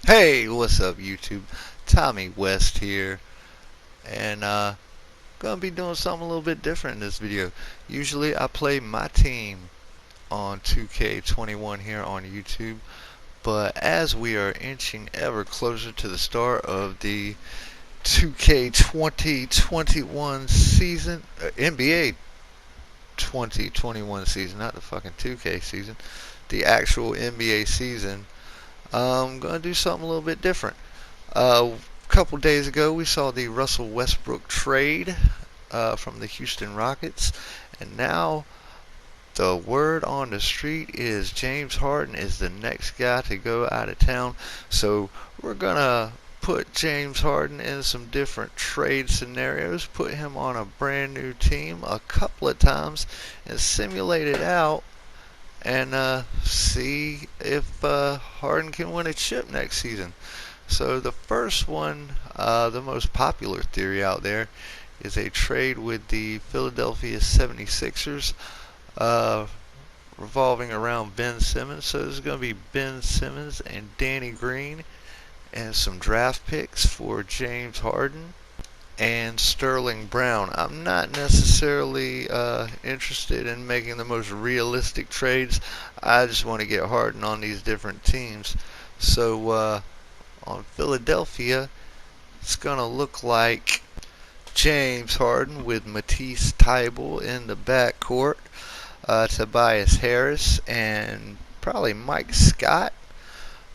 Hey, what's up YouTube? Tommy West here, and gonna be doing something a little bit different in this video. Usually I play my team on 2K21 here on YouTube, but as we are inching ever closer to the start of the 2K 2021 season, NBA 2021 season, not the fucking 2K season, the actual NBA season, I'm gonna do something a little bit different. A couple days ago, we saw the Russell Westbrook trade from the Houston Rockets, and now the word on the street is James Harden is the next guy to go out of town. So we're gonna put James Harden in some different trade scenarios, put him on a brand new team a couple of times, and simulate it out and see if Harden can win a chip next season. So the first one, the most popular theory out there, is a trade with the Philadelphia 76ers uh, revolving around Ben Simmons. So there's going to be Ben Simmons and Danny Green and some draft picks for James Harden and Sterling Brown. I'm not necessarily interested in making the most realistic trades. I just want to get Harden on these different teams. So on Philadelphia, it's going to look like James Harden with Matisse Thybulle in the backcourt, Tobias Harris, and probably Mike Scott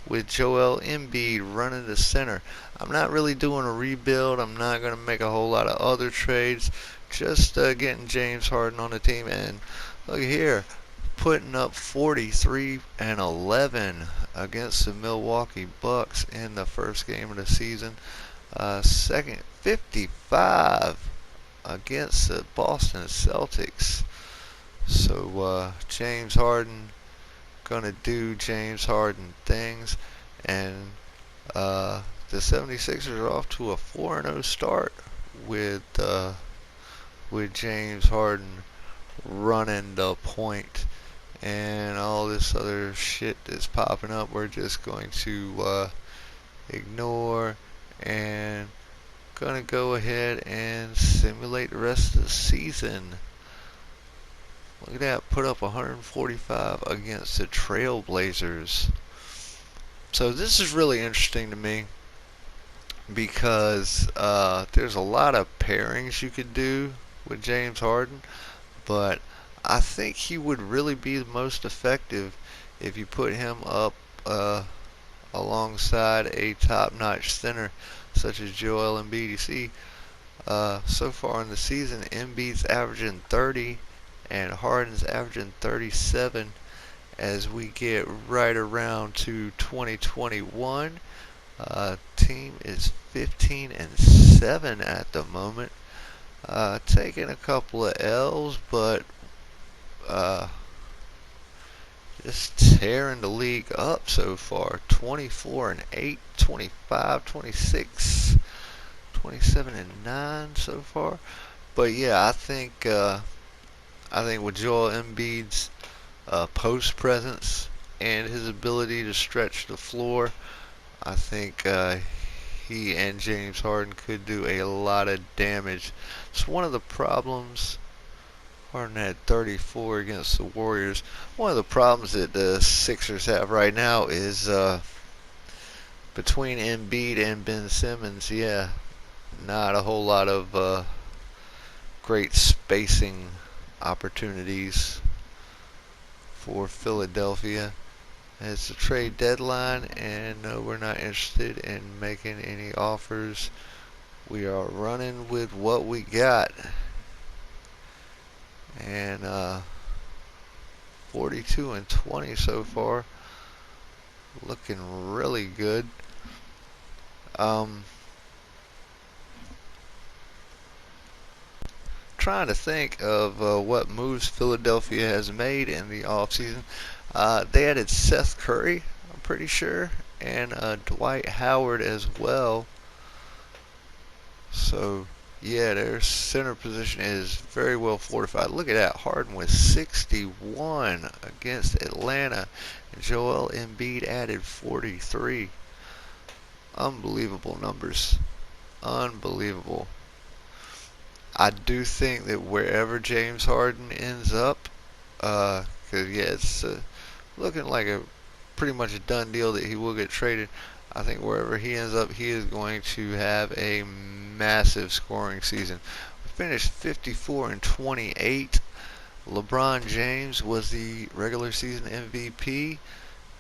with Joel Embiid running the center. I'm not really doing a rebuild. I'm not going to make a whole lot of other trades. Just getting James Harden on the team. And look here, putting up 43 and 11 against the Milwaukee Bucks in the first game of the season. Second, 55 against the Boston Celtics. So James Harden gonna do James Harden things, and the 76ers are off to a 4-0 start with James Harden running the point and all this other shit that's popping up. We're just going to ignore and gonna go ahead and simulate the rest of the season. Look at that, put up 145 against the Trailblazers. So this is really interesting to me because there's a lot of pairings you could do with James Harden, but I think he would really be the most effective if you put him up alongside a top-notch center such as Joel Embiid. You see, so far in the season, Embiid's averaging 30 and Harden's averaging 37. As we get right around to 2021, team is 15 and 7 at the moment. Taking a couple of L's, but just tearing the league up so far. 24 and 8, 25, 26, 27 and 9 so far. But yeah, I think with Joel Embiid's post presence and his ability to stretch the floor, I think he and James Harden could do a lot of damage. It's one of the problems. Harden had 34 against the Warriors. One of the problems that the Sixers have right now is between Embiid and Ben Simmons, yeah, not a whole lot of great spacing opportunities for Philadelphia. It's a trade deadline, and we're not interested in making any offers. We are running with what we got. And 42 and 20 so far. Looking really good. Trying to think of what moves Philadelphia has made in the offseason. They added Seth Curry, I'm pretty sure, and Dwight Howard as well. So, yeah, their center position is very well fortified. Look at that. Harden with 61 against Atlanta. And Joel Embiid added 43. unbelievable numbers. Unbelievable. I do think that wherever James Harden ends up, cause yeah, it's looking like a pretty much a done deal that he will get traded. I think wherever he ends up, he is going to have a massive scoring season. We finished 54 and 28. LeBron James was the regular season MVP,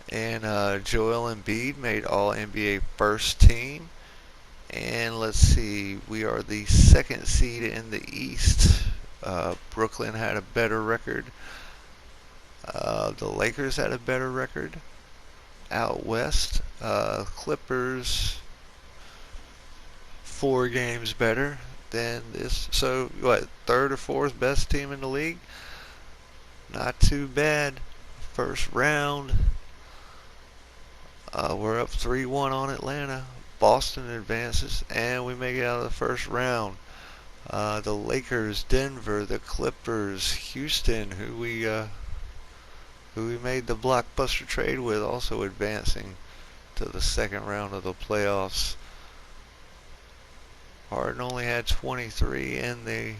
and Joel Embiid made All NBA first team. And let's see, we are the second seed in the East. Brooklyn had a better record. The Lakers had a better record out west. Clippers 4 games better than this. So what? Third or fourth best team in the league? Not too bad. First round. We're up 3-1 on Atlanta. Boston advances, and we make it out of the first round. The Lakers, Denver, the Clippers, Houston, who we made the blockbuster trade with, also advancing to the second round of the playoffs. Harden only had 23 in the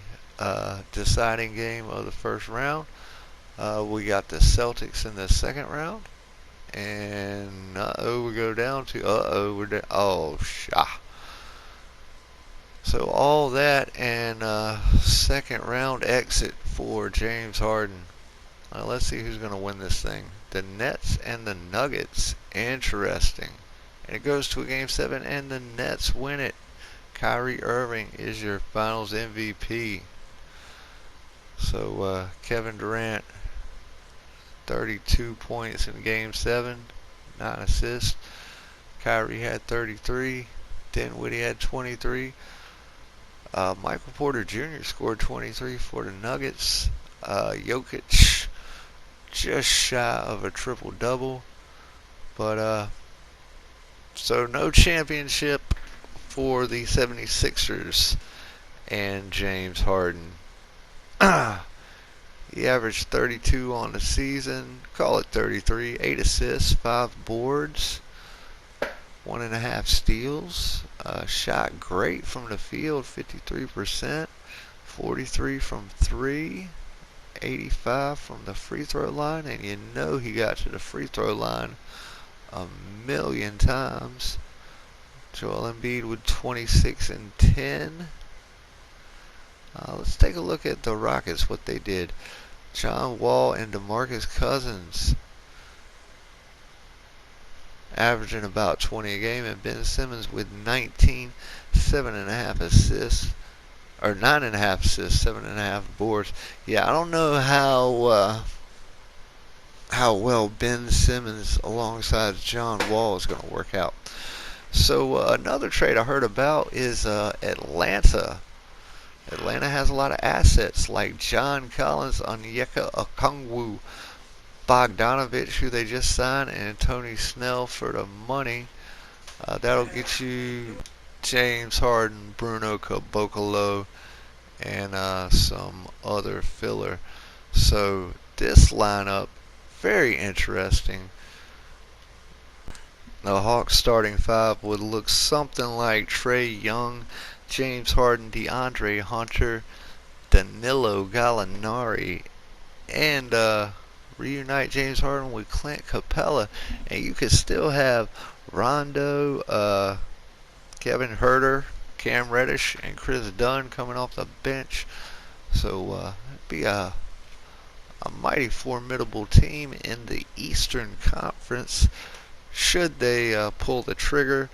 deciding game of the first round. We got the Celtics in the second round. And we go down to we're down. Oh, so all that and second round exit for James Harden. Let's see who's going to win this thing. The Nets and the Nuggets. Interesting. And it goes to a game 7, and the Nets win it. Kyrie Irving is your Finals MVP. So Kevin Durant, 32 points in game 7, 9 assists. Kyrie had 33. Dinwiddie had 23. Michael Porter Jr. scored 23 for the Nuggets. Jokic just shy of a triple-double. But so no championship for the 76ers and James Harden. He averaged 32 on the season, call it 33, 8 assists, 5 boards, 1.5 steals. Shot great from the field, 53%, 43 from 3, 85 from the free throw line, and you know he got to the free throw line a million times. Joel Embiid with 26 and 10. Let's take a look at the Rockets, what they did. John Wall and DeMarcus Cousins averaging about 20 a game, and Ben Simmons with 19, 7.5 assists, or 9.5 assists, 7.5 boards. Yeah, I don't know how well Ben Simmons alongside John Wall is going to work out. So another trade I heard about is Atlanta. Atlanta has a lot of assets like John Collins, Onyeka Okongwu, Bogdanovich, who they just signed, and Tony Snell for the money. That'll get you James Harden, Bruno Caboclo, and some other filler. So this lineup, very interesting. The Hawks starting 5 would look something like Trae Young, James Harden, DeAndre Hunter, Danilo Gallinari, and reunite James Harden with Clint Capella, and you could still have Rondo, Kevin Huerter, Cam Reddish, and Chris Dunn coming off the bench. So it'd be a mighty formidable team in the Eastern Conference should they pull the trigger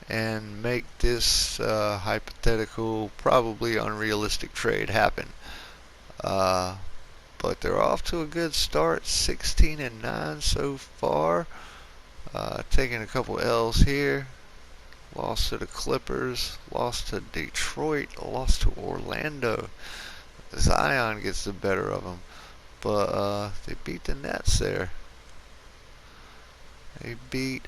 and make this hypothetical, probably unrealistic trade happen. But they're off to a good start, 16 and 9 so far. Taking a couple L's here. Lost to the Clippers, lost to Detroit, lost to Orlando. Zion gets the better of them, but they beat the Nets there. They beat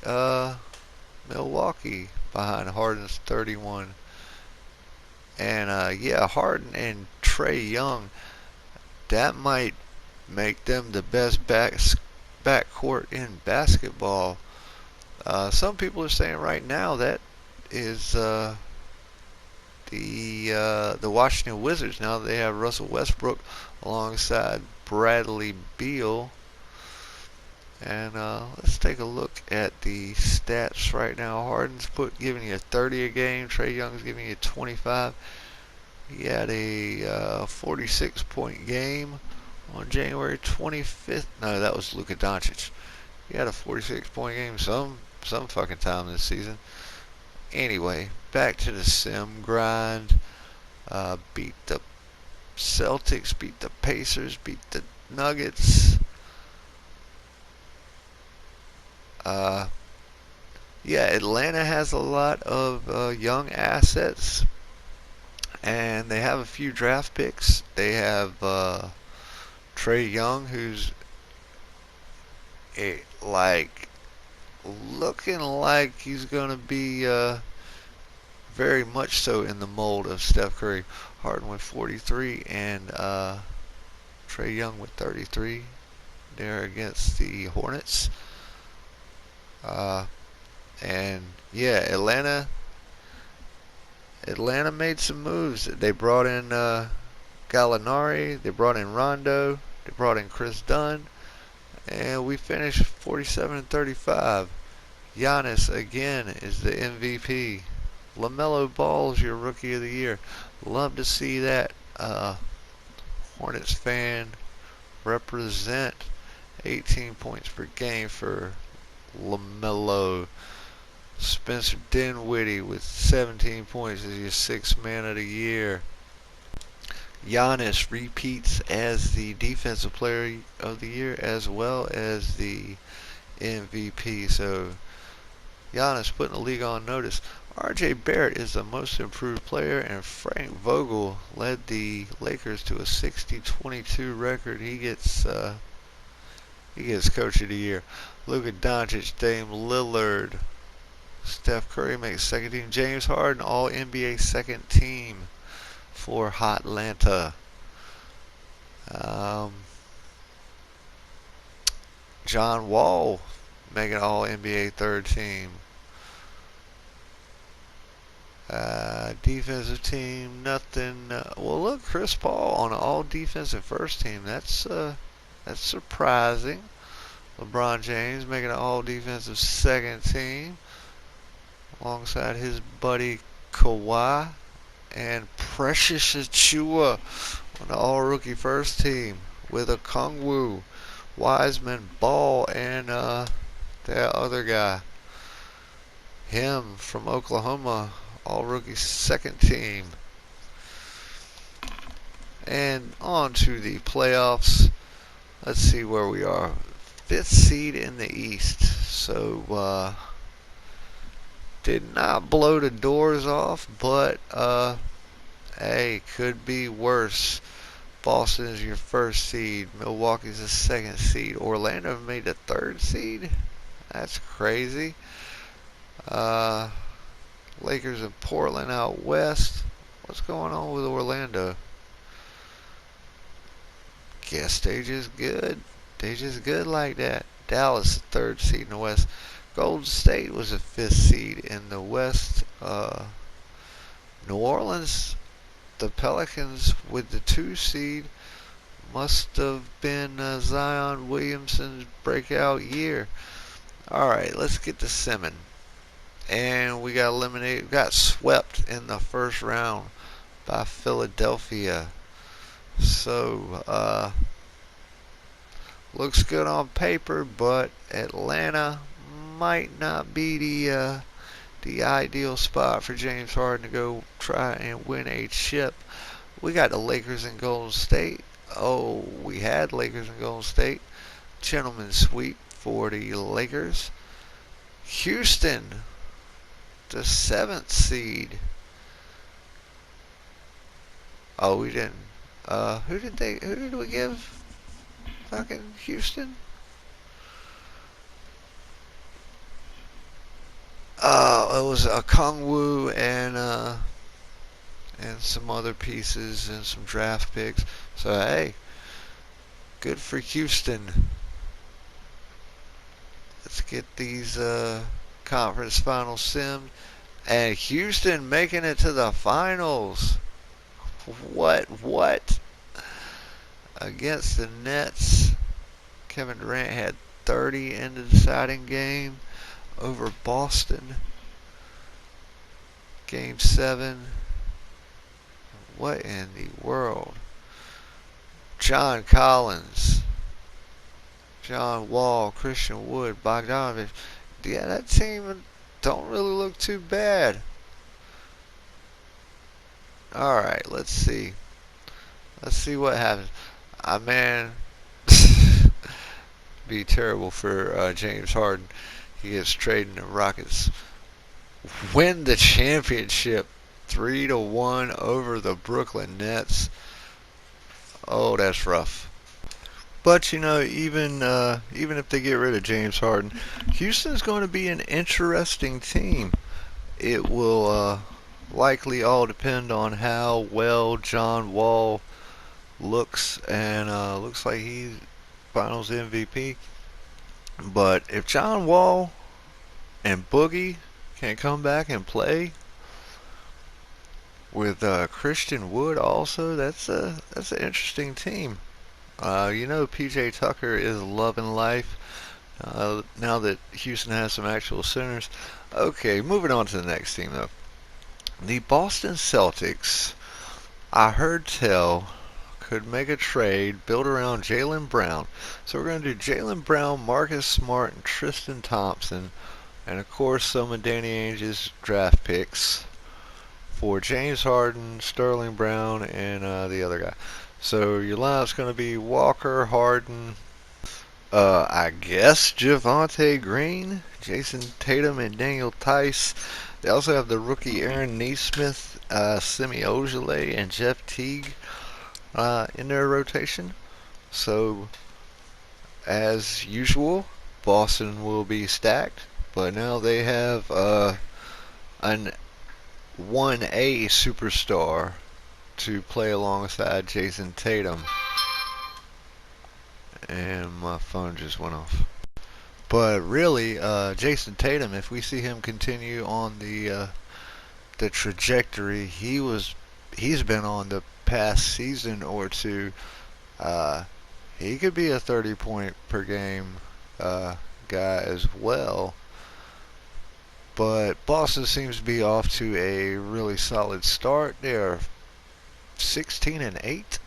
Milwaukee behind Harden's 31. And yeah, Harden and Trae Young, that might make them the best backcourt in basketball. Some people are saying right now that is the Washington Wizards. Now they have Russell Westbrook alongside Bradley Beal. And let's take a look at the stats right now. Harden's giving you 30 a game. Trae Young's giving you 25. He had a 46-point game on January 25th. No, that was Luka Doncic. He had a 46-point game some fucking time this season. Anyway, back to the sim grind. Beat the Celtics, beat the Pacers, beat the Nuggets. Yeah, Atlanta has a lot of young assets, and they have a few draft picks. They have Trae Young, who's looking like he's gonna be very much so in the mold of Steph Curry. Harden with 43 and Trae Young with 33 there against the Hornets. And yeah, Atlanta made some moves. They brought in Gallinari, they brought in Rondo, they brought in Chris Dunn, and we finished 47-35. Giannis again is the MVP. LaMelo Ball's your Rookie of the Year. Love to see that. Hornets fan represent 18 points per game for LaMelo. Spencer Dinwiddie with 17 points is your sixth man of the year. Giannis repeats as the defensive player of the year as well as the MVP. So Giannis putting the league on notice. RJ Barrett is the most improved player, and Frank Vogel led the Lakers to a 60-22 record. He gets Coach of the Year. Luka Doncic, Dame Lillard, Steph Curry makes second team. James Harden, all NBA second team for Hotlanta. John Wall making all NBA third team. Defensive team, nothing. Well, look, Chris Paul on an all defensive first team. That's surprising. LeBron James making an all defensive second team alongside his buddy Kawhi, and Precious Achua on the all rookie first team with a Kongwu, Wiseman, Ball, and that other guy, him from Oklahoma, all rookie second team. And on to the playoffs. Let's see where we are. 5th seed in the East. So did not blow the doors off, but hey, could be worse. Boston is your 1st seed. Milwaukee's the 2nd seed. Orlando made the 3rd seed. That's crazy. Lakers and Portland out west. What's going on with Orlando? Guess they just good. They just good like that. Dallas, the 3rd seed in the West. Golden State was the 5th seed in the West. New Orleans, the Pelicans with the 2 seed. Must have been Zion Williamson's breakout year. Alright, let's get to Simmons. And we got eliminated, got swept in the first round by Philadelphia. So, looks good on paper, but Atlanta might not be the ideal spot for James Harden to go try and win a chip. We got the Lakers and Golden State. Oh, we had Lakers and Golden State. Gentleman's sweep for the Lakers. Houston, the 7th seed. Oh, we didn't. Who did we give? Fucking Houston? It was a Kongwu and some other pieces and some draft picks. So hey, good for Houston. Let's get these conference finals simmed. And Houston making it to the finals. What? Against the Nets. Kevin Durant had 30 in the deciding game over Boston. Game 7. What in the world? John Collins, John Wall, Christian Wood, Bogdanovich. Yeah, that team don't really look too bad. Alright, let's see. Let's see what happens. Man, be terrible for James Harden. He gets traded, and the Rockets win the championship 3-1 over the Brooklyn Nets. Oh, that's rough. But even if they get rid of James Harden, Houston's going to be an interesting team. It will likely all depend on how well John Wall looks, and looks like he's Finals MVP. But if John Wall and Boogie can come back and play with Christian Wood, also that's an interesting team. PJ Tucker is loving life now that Houston has some actual centers. Okay, moving on to the next team though. The Boston Celtics, I heard tell, could make a trade built around Jaylen Brown. So we're going to do Jaylen Brown, Marcus Smart, and Tristan Thompson, and of course some of Danny Ainge's draft picks for James Harden, Sterling Brown, and the other guy. So your lineup's going to be Walker, Harden, I guess Javonte Green, Jason Tatum, and Daniel Tice. They also have the rookie Aaron Nesmith, Semi Ojeleye, and Jeff Teague in their rotation. So, as usual, Boston will be stacked, but now they have an 1A superstar to play alongside Jason Tatum. And my phone just went off. But really, Jason Tatum, if we see him continue on the trajectory he's been on the past season or two, he could be a 30-point per game guy as well. But Boston seems to be off to a really solid start. They are 16-8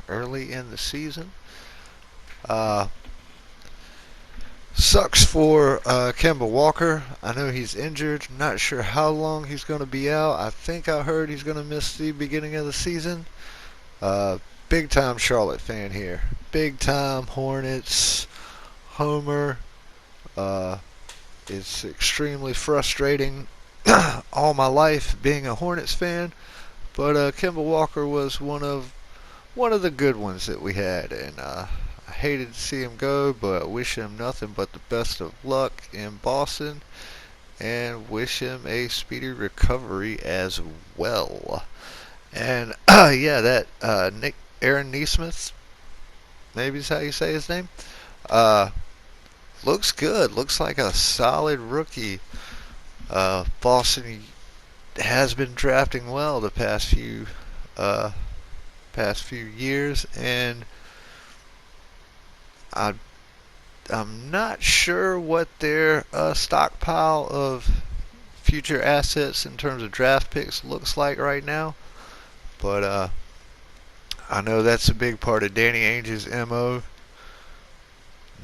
early in the season. Sucks for Kemba Walker. I know he's injured. Not sure how long he's going to be out. I think I heard he's going to miss the beginning of the season. Big time Charlotte fan here. Big time Hornets homer. It's extremely frustrating all my life being a Hornets fan, but Kemba Walker was one of the good ones that we had, and I hated to see him go, but wish him nothing but the best of luck in Boston, and wish him a speedy recovery as well. And yeah, that Aaron Nesmith, maybe is how you say his name. Looks good. Looks like a solid rookie. Boston has been drafting well the past few years, and I'm not sure what their stockpile of future assets in terms of draft picks looks like right now, but I know that's a big part of Danny Ainge's MO.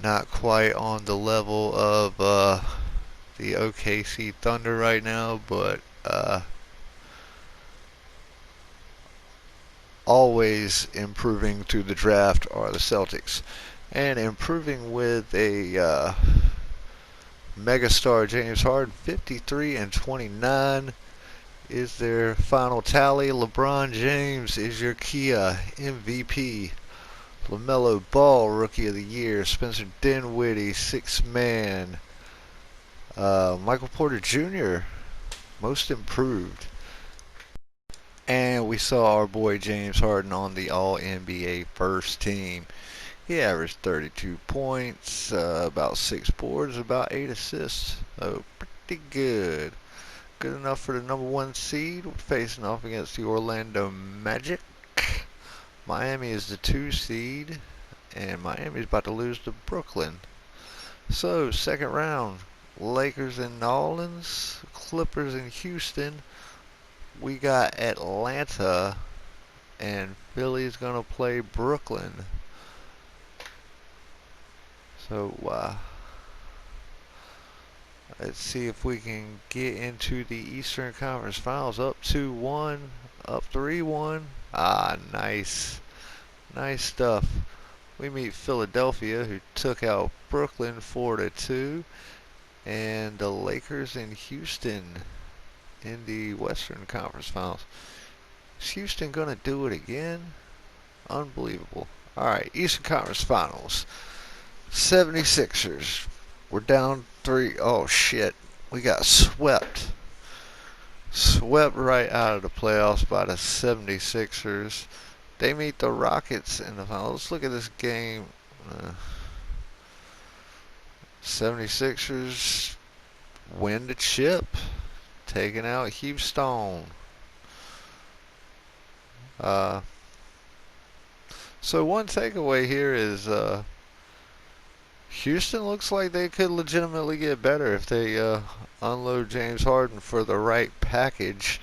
Not quite on the level of the OKC Thunder right now, but always improving through the draft are the Celtics. And improving with a megastar James Harden, 53-29 is their final tally. LeBron James is your Kia MVP. LaMelo Ball, Rookie of the Year. Spencer Dinwiddie, Sixth Man. Michael Porter Jr., Most Improved. And we saw our boy James Harden on the All-NBA first team. He averaged 32 points, about 6 boards, about 8 assists. So pretty good. good enough for the #1 seed. We're facing off against the Orlando Magic. Miami is the 2 seed, and Miami's about to lose to Brooklyn. So, second round, Lakers in New Orleans, Clippers in Houston. We got Atlanta, and Philly's going to play Brooklyn. So, let's see if we can get into the Eastern Conference Finals. Up 2-1, up 3-1. Ah, nice. Nice stuff. We meet Philadelphia, who took out Brooklyn 4-2. And the Lakers in Houston in the Western Conference Finals. Is Houston going to do it again? Unbelievable. Alright, Eastern Conference Finals. 76ers. We're down 3. Oh, shit. We got swept. Swept right out of the playoffs by the 76ers. They meet the Rockets in the finals. Let's look at this game. 76ers win the chip, taking out Houston. So one takeaway here is Houston looks like they could legitimately get better if they unload James Harden for the right package.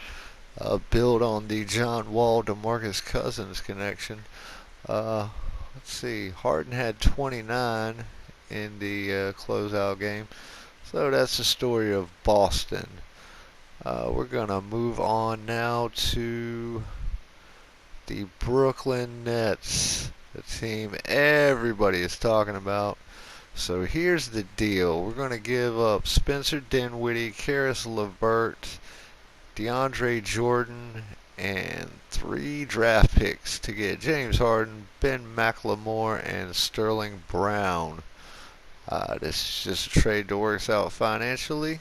Build on the John Wall DeMarcus Cousins connection. Let's see, Harden had 29 in the closeout game. So that's the story of Boston. We're going to move on now to the Brooklyn Nets, the team everybody is talking about. So here's the deal. We're going to give up Spencer Dinwiddie, Karis LeVert, DeAndre Jordan, and 3 draft picks to get James Harden, Ben McLemore, and Sterling Brown. This is just a trade that works out financially.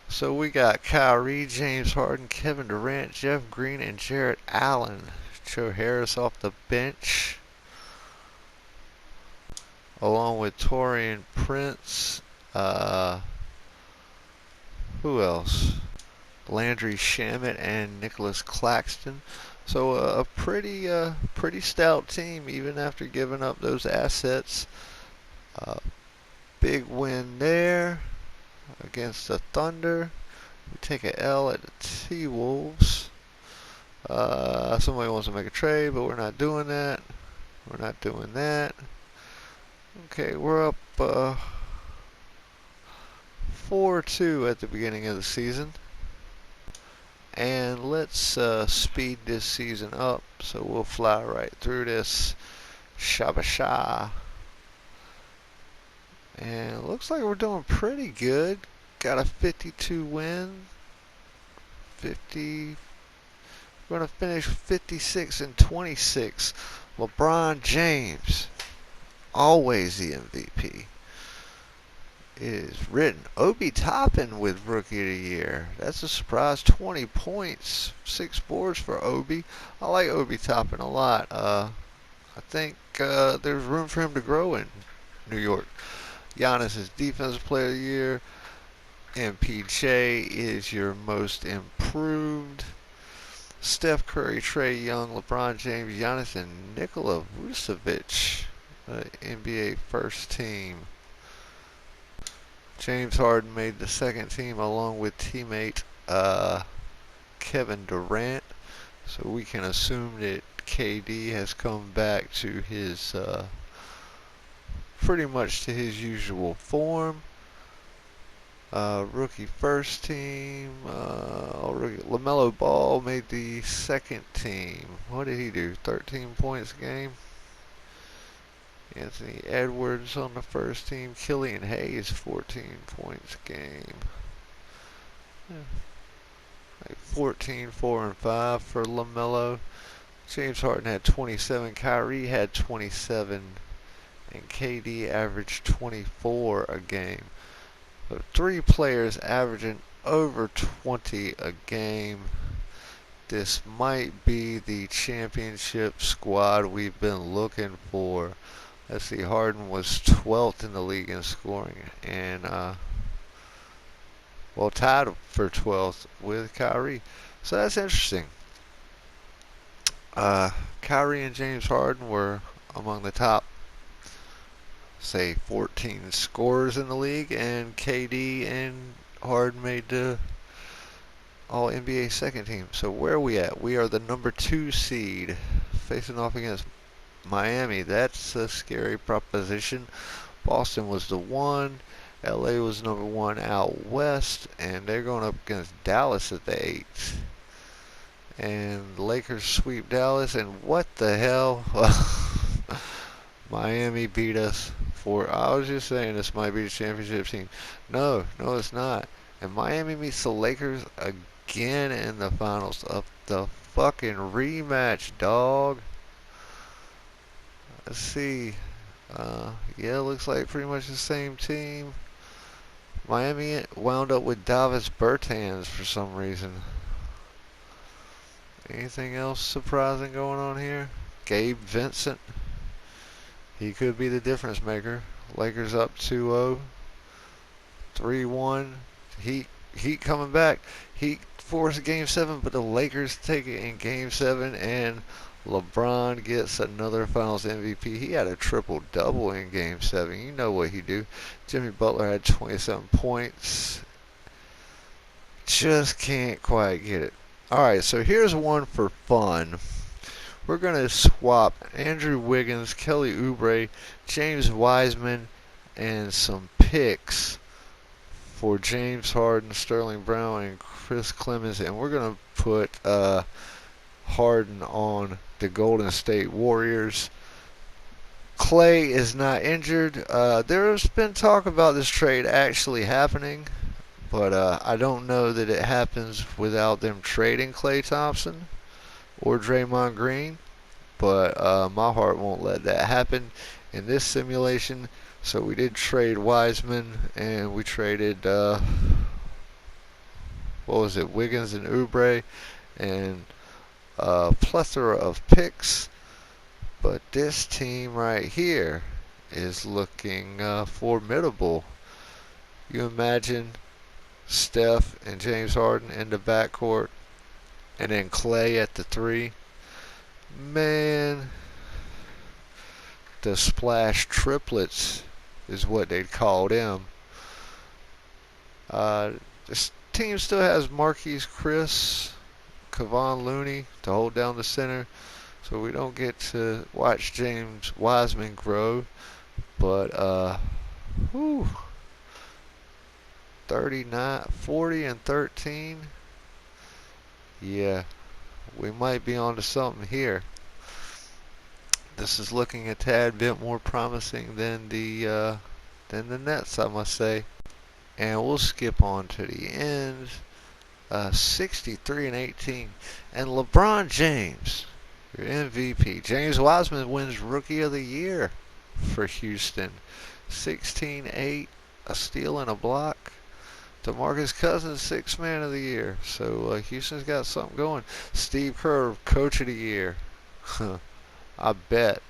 So we got Kyrie, James Harden, Kevin Durant, Jeff Green, and Jarrett Allen. Joe Harris off the bench, along with Taurean Prince. Who else? Landry Shamet and Nicholas Claxton. So a pretty stout team, even after giving up those assets. Big win there against the Thunder. We take an L at the T-Wolves. Somebody wants to make a trade, but we're not doing that. We're not doing that. Okay, we're up 4-2 at the beginning of the season. And let's speed this season up, so we'll fly right through this. Shabasha. And it looks like we're doing pretty good. Got a 52 win. 50. We're going to finish 56-26. LeBron James, always the MVP, is written. Obi Toppin with Rookie of the Year. That's a surprise. 20 points, 6 boards for Obi. I like Obi Toppin a lot. I think there's room for him to grow in New York. Giannis is Defensive Player of the Year. MPJ is your most improved. Steph Curry, Trae Young, LeBron James, Giannis, and Nikola Vucevic, NBA first team. James Harden made the second team along with teammate Kevin Durant. So we can assume that KD has come back to his pretty much to his usual form. Rookie first team. LaMelo Ball made the second team. What did he do? 13 points a game. Anthony Edwards on the first team. Killian Hayes 14 points a game. Like 14, 4, and 5 for LaMelo. James Harden had 27. Kyrie had 27. And KD averaged 24 a game. So 3 players averaging over 20 a game. This might be the championship squad we've been looking for. Let's see, Harden was 12th in the league in scoring, and Well, tied for 12th with Kyrie. So that's interesting. Uh, Kyrie and James Harden were among the top, say, 14 scorers in the league, and KD and Harden made the All NBA second team. So where are we at? We are the number 2 seed, facing off against Miami. That's a scary proposition. Boston was the 1. LA was number 1 out west, and they're going up against Dallas at the 8. And the Lakers sweep Dallas, and what the hell? Miami beat us for, I was just saying this might be the championship team. No, it's not. And Miami meets the Lakers again in the finals of the fucking rematch, dog. Let's see. Yeah, looks like pretty much the same team. Miami wound up with Davis Bertans for some reason. Anything else surprising going on here? Gabe Vincent. He could be the difference maker. Lakers up 2-0. 3-1. Heat coming back. Heat forced Game 7, but the Lakers take it in Game 7, and LeBron gets another Finals MVP. He had a triple-double in Game 7. You know what he do. Jimmy Butler had 27 points. Just can't quite get it. Alright, so here's one for fun. We're going to swap Andrew Wiggins, Kelly Oubre, James Wiseman, and some picks for James Harden, Sterling Brown, and Chris Clemens. And we're going to put Harden on the Golden State Warriors. Clay is not injured. There's been talk about this trade actually happening, but I don't know that it happens without them trading Klay Thompson or Draymond Green. But my heart won't let that happen in this simulation. So we did trade Wiseman, and we traded Wiggins and Oubre, and a plethora of picks. But this team right here is looking formidable. You imagine Steph and James Harden in the backcourt, and then Clay at the 3. Man, the splash triplets is what they'd call them. This team still has Marquise Chris, Kevon Looney to hold down the center, so we don't get to watch James Wiseman grow. But 39, 40, and 13. Yeah, we might be onto something here. This is looking a tad bit more promising than the Nets, I must say. And we'll skip on to the end. 63 and 18, and LeBron James, your MVP. James Wiseman wins Rookie of the Year for Houston. 16-8, a steal and a block. DeMarcus Cousins, 6th Man of the Year. So Houston's got something going. Steve Kerr, Coach of the Year. I bet.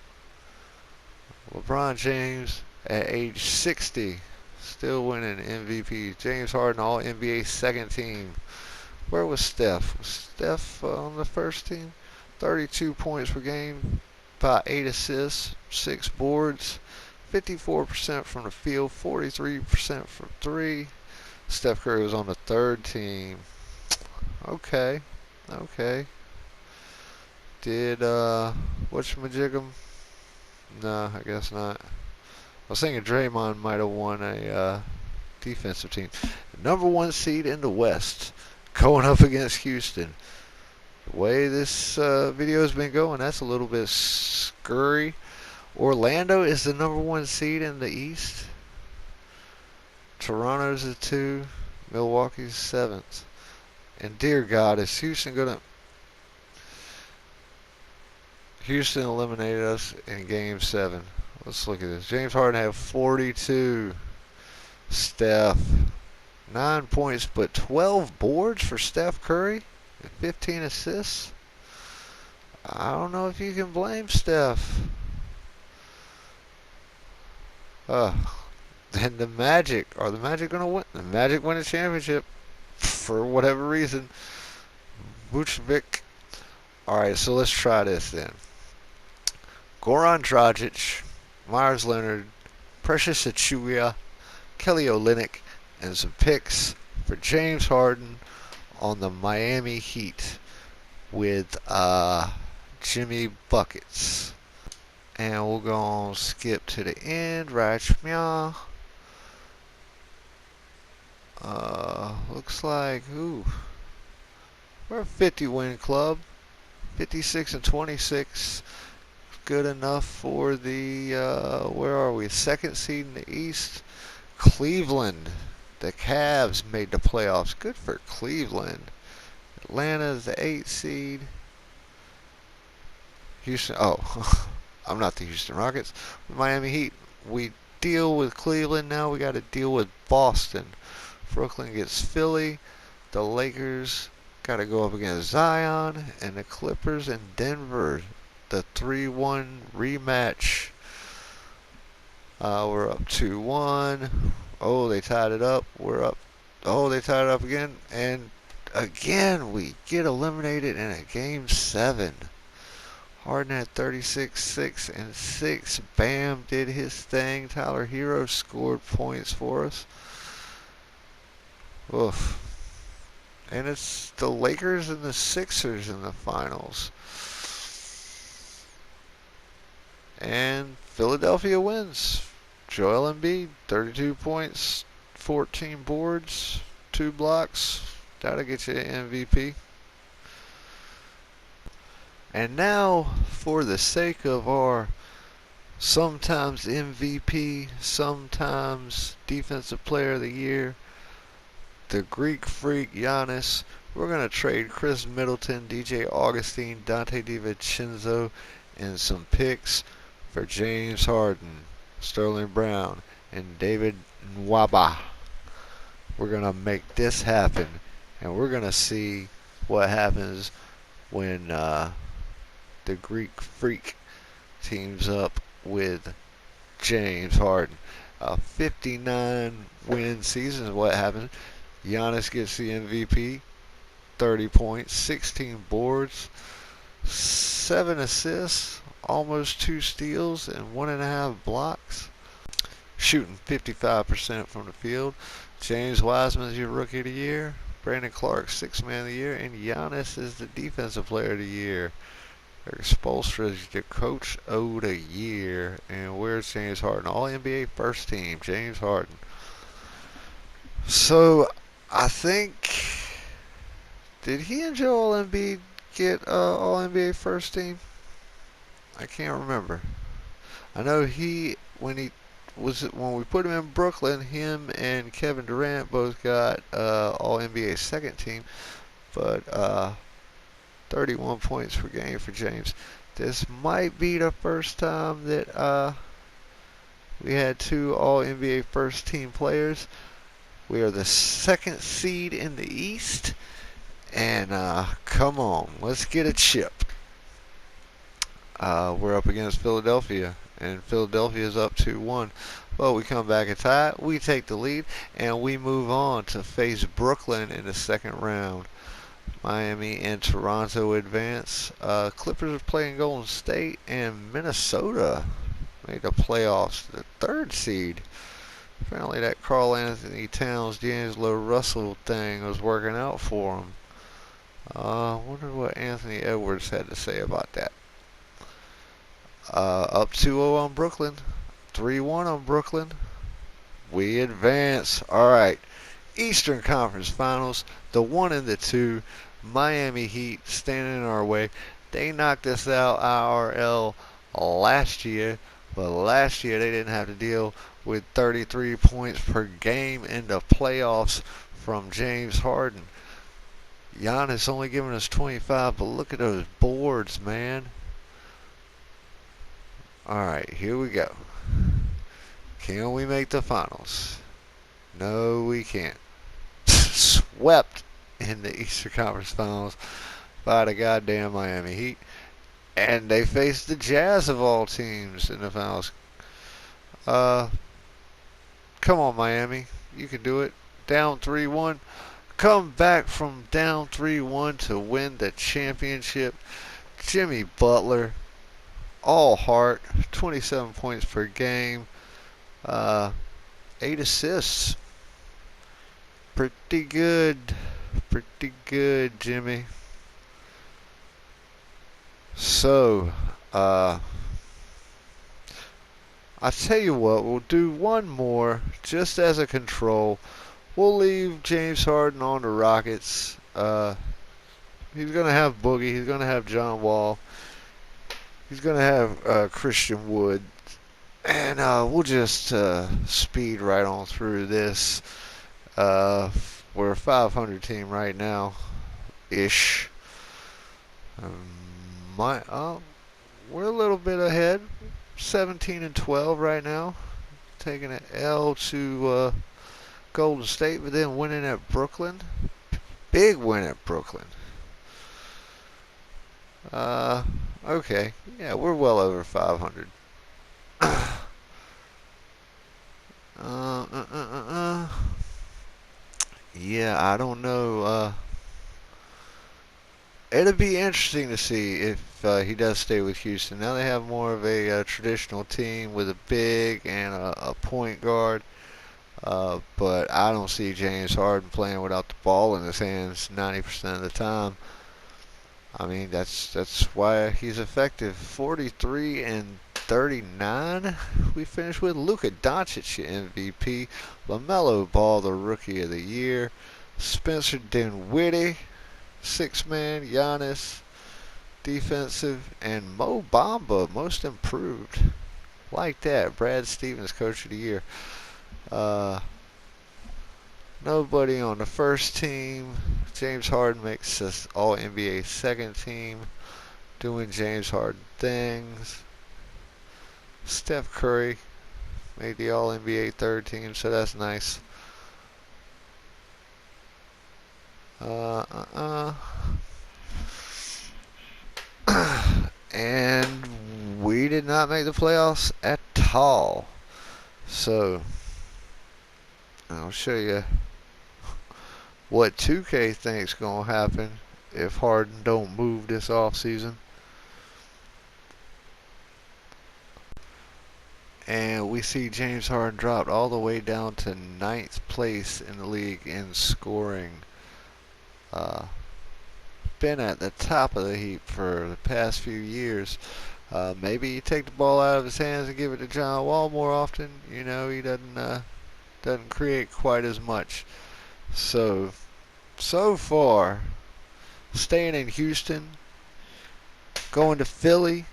LeBron James at age 60, still winning MVP. James Harden, All NBA second team. Where was Steph? Was Steph on the first team? 32 points per game, about 8 assists, 6 boards, 54% from the field, 43% from 3. Steph Curry was on the third team. Okay. Did whatchamajigam? No, I guess not. I was thinking Draymond might have won a defensive team. Number 1 seed in the West, going up against Houston. The way this video has been going, that's a little bit scurry. Orlando is the number 1 seed in the East. Toronto's the 2. Milwaukee's 7th. And dear God, is Houston gonna... Houston eliminated us in Game 7. Let's look at this. James Harden had 42. Steph, 9 points, but 12 boards for Steph Curry and 15 assists. I don't know if you can blame Steph. And the Magic, are the Magic going to win? The Magic win a championship for whatever reason. Vucevic. Alright, so let's try this then. Goran Dragic, Myers Leonard, Precious Achiuwa, Kelly Olynyk, and some picks for James Harden on the Miami Heat with Jimmy Buckets. And we'll go on skip to the end. Right meow. Looks like we're a 50 win club. 56 and 26. Good enough for the where are we? Second seed in the East. Cleveland. The Cavs made the playoffs. Good for Cleveland. Atlanta's the 8th seed. Houston. Oh, I'm not the Houston Rockets. Miami Heat. We deal with Cleveland. Now we got to deal with Boston. Brooklyn gets Philly. The Lakers got to go up against Zion. And the Clippers and Denver. The 3-1 rematch. We're up 2-1. Oh, they tied it up. We're up. Oh, they tied it up again. And again, we get eliminated in a game 7. Harden had 36, 6, and 6. Bam did his thing. Tyler Hero scored points for us. Oof. And it's the Lakers and the Sixers in the finals. And Philadelphia wins. Joel Embiid, 32 points, 14 boards, 2 blocks. That'll get you an MVP. And now, for the sake of our sometimes MVP, sometimes Defensive Player of the Year, the Greek Freak Giannis, we're going to trade Chris Middleton, DJ Augustine, Dante DiVincenzo, and some picks for James Harden, Sterling Brown, and David Nwaba. We're going to make this happen, and we're going to see what happens when the Greek Freak teams up with James Harden. A 59 win season is what happened. Giannis gets the MVP, 30 points, 16 boards, 7 assists, almost 2 steals, and 1.5 blocks. Shooting 55% from the field. James Wiseman is your Rookie of the Year. Brandon Clark, 6th Man of the Year. And Giannis is the Defensive Player of the Year. Eric Spoelstra is the Coach of the Year. And where's James Harden? All NBA first team, James Harden. So, I think, did he and Joel Embiid get All NBA first team? I can't remember. I know when we put him in Brooklyn, him and Kevin Durant both got All NBA second team, but 31 points per game for James. This might be the first time that we had 2 All NBA first team players. We are the 2nd seed in the East, and come on, let's get a chip. We're up against Philadelphia, and Philadelphia is up 2-1. Well, we come back and tie. We take the lead, and we move on to face Brooklyn in the second round. Miami and Toronto advance. Clippers are playing Golden State, and Minnesota made the playoffs, the 3rd seed. Apparently that Karl Anthony Towns, D'Angelo Russell thing was working out for him. I wonder what Anthony Edwards had to say about that. Up 2-0 on Brooklyn. 3-1 on Brooklyn. We advance. Alright. Eastern Conference Finals. The 1 and the 2. Miami Heat standing in our way. They knocked us out IRL last year. But last year they didn't have to deal with 33 points per game in the playoffs from James Harden. Giannis only giving us 25, but look at those boards, man. Alright, here we go. Can we make the finals? No, we can't. Swept in the Eastern Conference Finals by the goddamn Miami Heat. And they faced the Jazz of all teams in the finals. Come on, Miami. You can do it. Down 3-1. Come back from down 3-1 to win the championship. Jimmy Butler, all heart, 27 points per game, 8 assists. Pretty good. Pretty good, Jimmy. So, I tell you what, we'll do one more just as a control. We'll leave James Harden on the Rockets. He's going to have Boogie. He's going to have John Wall. He's going to have Christian Wood. And we'll just speed right on through this. We're a 500 team right now, ish. We're a little bit ahead, 17-12 right now, taking an L to Golden State, but then winning at Brooklyn. Big win at Brooklyn. Okay, yeah, we're well over 500. Yeah, I don't know. It'll be interesting to see if he does stay with Houston. Now they have more of a traditional team with a big and a point guard. But I don't see James Harden playing without the ball in his hands 90% of the time. I mean, that's why he's effective. 43 and 39. We finished with Luka Doncic, MVP. LaMelo Ball, the Rookie of the Year. Spencer Dinwiddie, 6-man. Giannis, defensive. And Mo Bamba, most improved. Like that. Brad Stevens, Coach of the Year. Nobody on the first team. James Harden makes us all NBA second team. Doing James Harden things. Steph Curry made the all NBA third team, so that's nice. And we did not make the playoffs at all. So I'll show you what 2K thinks gonna happen if Harden don't move this offseason. And we see James Harden dropped all the way down to 9th place in the league in scoring. Been at the top of the heap for the past few years. Maybe you take the ball out of his hands and give it to John Wall more often. You know, he doesn't create quite as much. So far, staying in Houston, going to Philly,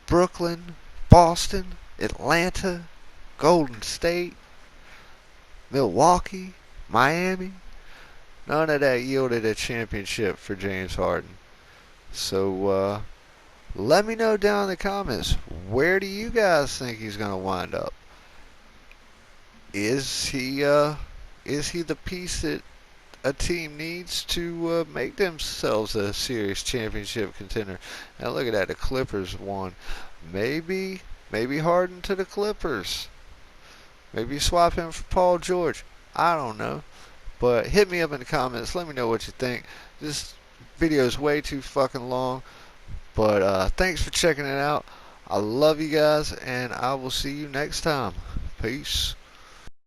Brooklyn, Boston, Atlanta, Golden State, Milwaukee, Miami. None of that yielded a championship for James Harden. So let me know down in the comments, where do you guys think he's going to wind up? Is he the piece that a team needs to make themselves a serious championship contender? Now look at that, the Clippers won. Maybe Harden to the Clippers. Maybe swap him for Paul George. I don't know. But hit me up in the comments. Let me know what you think. This video is way too fucking long. But thanks for checking it out. I love you guys, and I will see you next time. Peace.